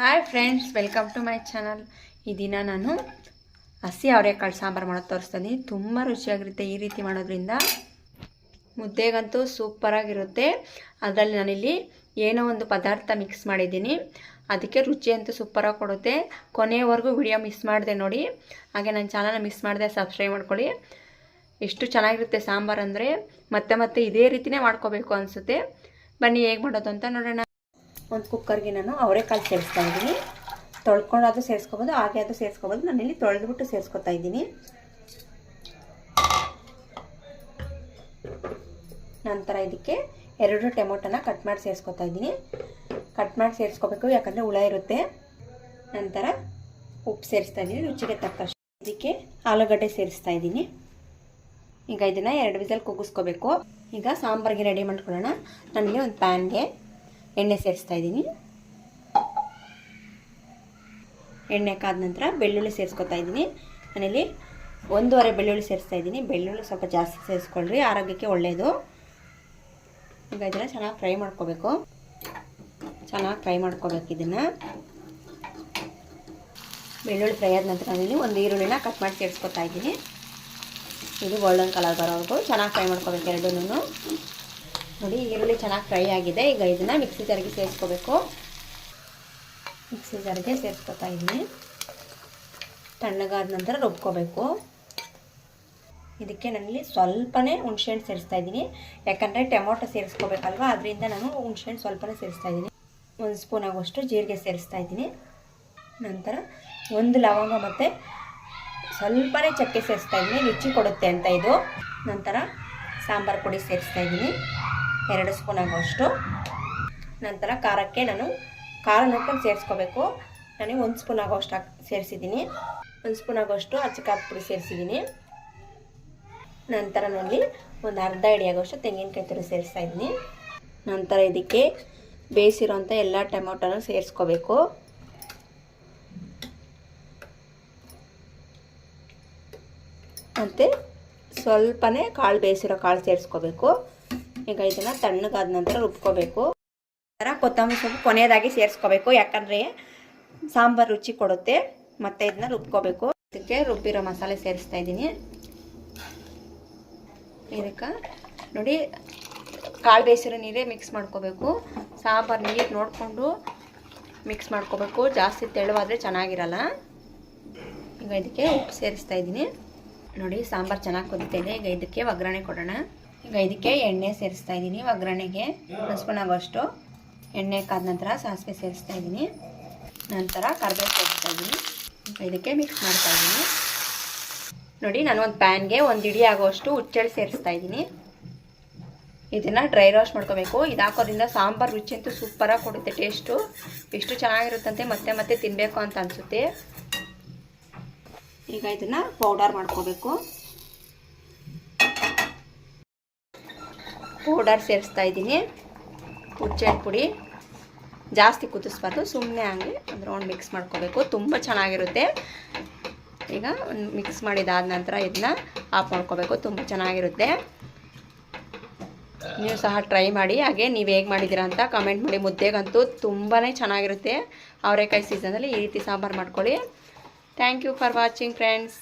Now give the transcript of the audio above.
Hi friends, welcome to my channel. ಈ ದಿನ ನಾನು ಹಸಿ ಅವರೆಕಾಳು ಸಾಂಬಾರು ಮಾಡೋದು ತೋರಿಸ್ತೀನಿ. ತುಂಬ ರುಚಿಯಾಗಿರುತ್ತೆ. ಈ ರೀತಿ ಮಾಡೋದ್ರಿಂದ ಮುದ್ದೆಗಂತೂ ಸೂಪರಾಗಿರುತ್ತೆ. ಅದರಲ್ಲಿ ನಾನಿಲ್ಲಿ ಏನೋ ಒಂದು ಪದಾರ್ಥ ಮಿಕ್ಸ್ ಮಾಡಿದ್ದೀನಿ, ಅದಕ್ಕೆ ರುಚಿ ಅಂತೂ ಸೂಪರಾಗಿ ಕೊಡುತ್ತೆ. ಕೊನೆಯವರೆಗೂ ವಿಡಿಯೋ ಮಿಸ್ ಮಾಡಿದೆ ನೋಡಿ. ಹಾಗೆ ನನ್ನ ಚಾನಲ್ನ ಮಿಸ್ ಮಾಡಿದೆ ಸಬ್ಸ್ಕ್ರೈಬ್ ಮಾಡ್ಕೊಳ್ಳಿ. ಎಷ್ಟು ಚೆನ್ನಾಗಿರುತ್ತೆ ಸಾಂಬಾರು ಅಂದರೆ ಮತ್ತೆ ಮತ್ತೆ ಇದೇ ರೀತಿಯೇ ಮಾಡ್ಕೋಬೇಕು ಅನಿಸುತ್ತೆ. ಬನ್ನಿ ಹೇಗೆ ಮಾಡೋದು ಅಂತ ನೋಡೋಣ. ಒಂದು ಕುಕ್ಕರ್ಗೆ ನಾನು ಅವರೆಕಾಳು ಸೇರಿಸ್ತಾ ಇದ್ದೀನಿ. ತೊಳ್ಕೊಂಡು ಅದು ಸೇರಿಸ್ಕೋಬೋದು, ಹಾಗೆ ಅದು ಸೇರಿಸ್ಕೋಬೋದು. ನಾನಿಲ್ಲಿ ತೊಳೆದ್ಬಿಟ್ಟು ಸೇರಿಸ್ಕೊತಾ ಇದ್ದೀನಿ. ನಂತರ ಇದಕ್ಕೆ 2 ಟೊಮೊಟೊನ ಕಟ್ ಮಾಡಿ ಸೇರಿಸ್ಕೊತಾ ಇದ್ದೀನಿ. ಕಟ್ ಮಾಡಿ ಸೇರಿಸ್ಕೋಬೇಕು, ಯಾಕಂದರೆ ಹುಳ ಇರುತ್ತೆ. ನಂತರ ಉಪ್ಪು ಸೇರಿಸ್ತಾ ಇದ್ದೀನಿ ರುಚಿಗೆ ತಕ್ಕಷ್ಟು. ಇದಕ್ಕೆ ಆಲೂಗಡ್ಡೆ ಸೇರಿಸ್ತಾ ಇದ್ದೀನಿ. ಈಗ ಇದನ್ನು 2 ವಿಸಲ್ ಕೂಗಿಸ್ಕೋಬೇಕು. ಈಗ ಸಾಂಬಾರಿಗೆ ರೆಡಿ ಮಾಡ್ಕೊಳ್ಳೋಣ. ನನಗೆ ಒಂದು ಪ್ಯಾನ್ಗೆ ಎಣ್ಣೆ ಸೇರಿಸ್ತಾ ಇದ್ದೀನಿ. ಎಣ್ಣೆ ಕಾದ ನಂತರ ಬೆಳ್ಳುಳ್ಳಿ ಸೇರಿಸ್ಕೊತಾ ಇದ್ದೀನಿ. ನಾನಿಲ್ಲಿ 1.5 ಬೆಳ್ಳುಳ್ಳಿ ಸೇರಿಸ್ತಾ ಇದ್ದೀನಿ. ಬೆಳ್ಳುಳ್ಳಿ ಸ್ವಲ್ಪ ಜಾಸ್ತಿ ಸೇರಿಸ್ಕೊಳ್ರಿ, ಆರೋಗ್ಯಕ್ಕೆ ಒಳ್ಳೆಯದು. ಈಗ ಇದನ್ನು ಚೆನ್ನಾಗಿ ಫ್ರೈ ಮಾಡ್ಕೋಬೇಕು. ಇದನ್ನು ಬೆಳ್ಳುಳ್ಳಿ ಫ್ರೈ ಆದ ನಂತರ ನಾನಿಲ್ಲಿ ಒಂದು ಈರುಳ್ಳಿನ ಕಟ್ ಮಾಡಿ ಸೇರಿಸ್ಕೊತಾ ಇದ್ದೀನಿ. ಇದು ಗೋಲ್ಡನ್ ಕಲರ್ ಬರೋವರೆಗೂ ಚೆನ್ನಾಗಿ ಫ್ರೈ ಮಾಡ್ಕೋಬೇಕು ಎರಡನ್ನೂ. ನೋಡಿ, ಈರುಳ್ಳಿ ಚೆನ್ನಾಗಿ ಫ್ರೈ ಆಗಿದೆ. ಈಗ ಇದನ್ನು ಮಿಕ್ಸಿ ಜಾರಿಗೆ ಸೇರಿಸ್ಕೋಬೇಕು. ಮಿಕ್ಸಿ ಜಾರಿಗೆ ಸೇರಿಸ್ಕೊತಾ ಇದ್ದೀನಿ. ತಣ್ಣಗಾದ ನಂತರ ರುಬ್ಕೋಬೇಕು. ಇದಕ್ಕೆ ನಾನಿಲ್ಲಿ ಸ್ವಲ್ಪನೇ ಹುಣಸೆಹಣ್ಣು ಸೇರಿಸ್ತಾ ಇದ್ದೀನಿ, ಯಾಕಂದರೆ ಟೊಮೊಟೊ ಸೇರಿಸ್ಕೋಬೇಕಲ್ವ, ಅದರಿಂದ ನಾನು ಹುಣಸೆಹಣ್ಣು ಸ್ವಲ್ಪನೇ ಸೇರಿಸ್ತಾ ಇದ್ದೀನಿ. 1 ಸ್ಪೂನ್ ಆಗುವಷ್ಟು ಜೀರಿಗೆ ಸೇರಿಸ್ತಾ ಇದ್ದೀನಿ. ನಂತರ 1 ಲವಂಗ ಮತ್ತು ಸ್ವಲ್ಪನೇ ಚಕ್ಕೆ ಸೇರಿಸ್ತಾ ಇದ್ದೀನಿ, ರುಚಿ ಕೊಡುತ್ತೆ ಅಂತ ಇದು. ನಂತರ ಸಾಂಬಾರು ಪುಡಿ ಸೇರಿಸ್ತಾ ಇದ್ದೀನಿ 2 ಸ್ಪೂನ್ ಆಗುವಷ್ಟು. ನಂತರ ಖಾರಕ್ಕೆ ನಾನು ಖಾರ ನೋಡ್ಕೊಂಡು ಸೇರಿಸ್ಕೋಬೇಕು. ನನಗೆ 1 ಸ್ಪೂನ್ ಆಗೋಷ್ಟು ಸೇರಿಸಿದ್ದೀನಿ. 1 ಸ್ಪೂನ್ ಆಗೋಷ್ಟು ಅಚ್ಚಕಾರದ ಪುಡಿ ಸೇರಿಸಿದ್ದೀನಿ. ನಂತರ ನೋಡಿ ಒಂದು ಅರ್ಧ ಹಿಡಿ ಆಗೋಷ್ಟು ತೆಂಗಿನಕಾಯಿ ತುರಿ ಸೇರಿಸ್ತಾ ಇದ್ದೀನಿ. ನಂತರ ಇದಕ್ಕೆ ಬೇಯಿಸಿರೋಂಥ ಎಲ್ಲ ಟೊಮೊಟೊನ ಸೇರಿಸ್ಕೋಬೇಕು. ಮತ್ತು ಸ್ವಲ್ಪನೇ ಬೇಯಿಸಿರೋ ಕಾಳು ಸೇರಿಸ್ಕೋಬೇಕು. ಈಗ ಇದನ್ನು ತಣ್ಣಗಾದ ನಂತರ ರುಬ್ಕೋಬೇಕು. ನಂತರ ಕೊತ್ತಂಬರಿ ಸೊಪ್ಪು ಕೊನೆಯದಾಗಿ ಸೇರಿಸ್ಕೋಬೇಕು, ಯಾಕಂದರೆ ಸಾಂಬಾರು ರುಚಿ ಕೊಡುತ್ತೆ. ಮತ್ತು ಇದನ್ನ ರುಬ್ಕೋಬೇಕು. ಇದಕ್ಕೆ ರುಬ್ಬಿರೋ ಮಸಾಲೆ ಸೇರಿಸ್ತಾ ಇದ್ದೀನಿ. ಇದಕ್ಕೆ ನೋಡಿ, ಕಾಳು ಬೇಯಿಸಿರೋ ನೀರೇ ಮಿಕ್ಸ್ ಮಾಡ್ಕೋಬೇಕು. ಸಾಂಬಾರು ನೀರು ನೋಡಿಕೊಂಡು ಮಿಕ್ಸ್ ಮಾಡ್ಕೋಬೇಕು, ಜಾಸ್ತಿ ತೆಳುವಾದರೆ ಚೆನ್ನಾಗಿರಲ್ಲ. ಈಗ ಇದಕ್ಕೆ ಉಪ್ಪು ಸೇರಿಸ್ತಾ ಇದ್ದೀನಿ. ನೋಡಿ, ಸಾಂಬಾರು ಚೆನ್ನಾಗಿ ಕುದೀತಿದೆ. ಈಗ ಇದಕ್ಕೆ ಒಗ್ಗರಣೆ ಕೊಡೋಣ. ಈಗ ಇದಕ್ಕೆ ಎಣ್ಣೆ ಸೇರಿಸ್ತಾ ಇದ್ದೀನಿ. ಒಗ್ಗರಣೆಗೆ 1 ಸ್ಪೂನ್ ಆಗೋಷ್ಟು ಎಣ್ಣೆ ಕಾದ ನಂತರ ಸಾಸಿವೆ ಸೇರಿಸ್ತಾ ಇದ್ದೀನಿ. ನಂತರ ಕರಿಬೇವು ಸೇರಿಸ್ತಾ ಇದ್ದೀನಿ. ಇದಕ್ಕೆ ಮಿಕ್ಸ್ ಮಾಡ್ತಾ ಇದ್ದೀನಿ. ನೋಡಿ, ನಾನು ಒಂದು ಪ್ಯಾನ್ಗೆ 1 ಹಿಡಿ ಆಗೋಷ್ಟು ಹುಚ್ಚೆಳ್ಳು ಸೇರಿಸ್ತಾ ಇದ್ದೀನಿ. ಇದನ್ನು ಡ್ರೈ ರೋಸ್ಟ್ ಮಾಡ್ಕೋಬೇಕು. ಇದು ಹಾಕೋದ್ರಿಂದ ಸಾಂಬಾರು ರುಚಿ ಅಂತೂ ಸೂಪರಾಗಿ ಕೊಡುತ್ತೆ. ಟೇಸ್ಟು ಎಷ್ಟು ಚೆನ್ನಾಗಿರುತ್ತಂತೆ, ಮತ್ತೆ ಮತ್ತೆ ತಿನ್ನಬೇಕು ಅಂತ ಅನಿಸುತ್ತೆ. ಈಗ ಇದನ್ನು ಪೌಡರ್ ಮಾಡ್ಕೋಬೇಕು. ಪೌಡರ್ ಸೇರಿಸ್ತಾ ಇದ್ದೀನಿ. ಹುಚ್ಚೆಳ್ಳು ಪುಡಿ ಜಾಸ್ತಿ ಕುದಿಸ್ಬಾರ್ದು, ಸುಮ್ಮನೆ ಹಂಗೆ ಒಂದು ರೌಂಡ್ ಮಿಕ್ಸ್ ಮಾಡ್ಕೋಬೇಕು. ತುಂಬ ಚೆನ್ನಾಗಿರುತ್ತೆ. ಈಗ ಮಿಕ್ಸ್ ಮಾಡಿದಾದ ನಂತರ ಇದನ್ನ ಆಫ್ ಮಾಡ್ಕೋಬೇಕು. ತುಂಬ ಚೆನ್ನಾಗಿರುತ್ತೆ. ನೀವು ಸಹ ಟ್ರೈ ಮಾಡಿ. ಹಾಗೆ ನೀವು ಹೇಗೆ ಮಾಡಿದ್ದೀರಾ ಅಂತ ಕಮೆಂಟ್ ಮಾಡಿ. ಮುದ್ದೆಗಂತೂ ತುಂಬಾ ಚೆನ್ನಾಗಿರುತ್ತೆ. ಅವರೆಕಾಯಿ ಸೀಸನಲ್ಲಿ ಈ ರೀತಿ ಸಾಂಬಾರು ಮಾಡ್ಕೊಳ್ಳಿ. Thank you for watching friends.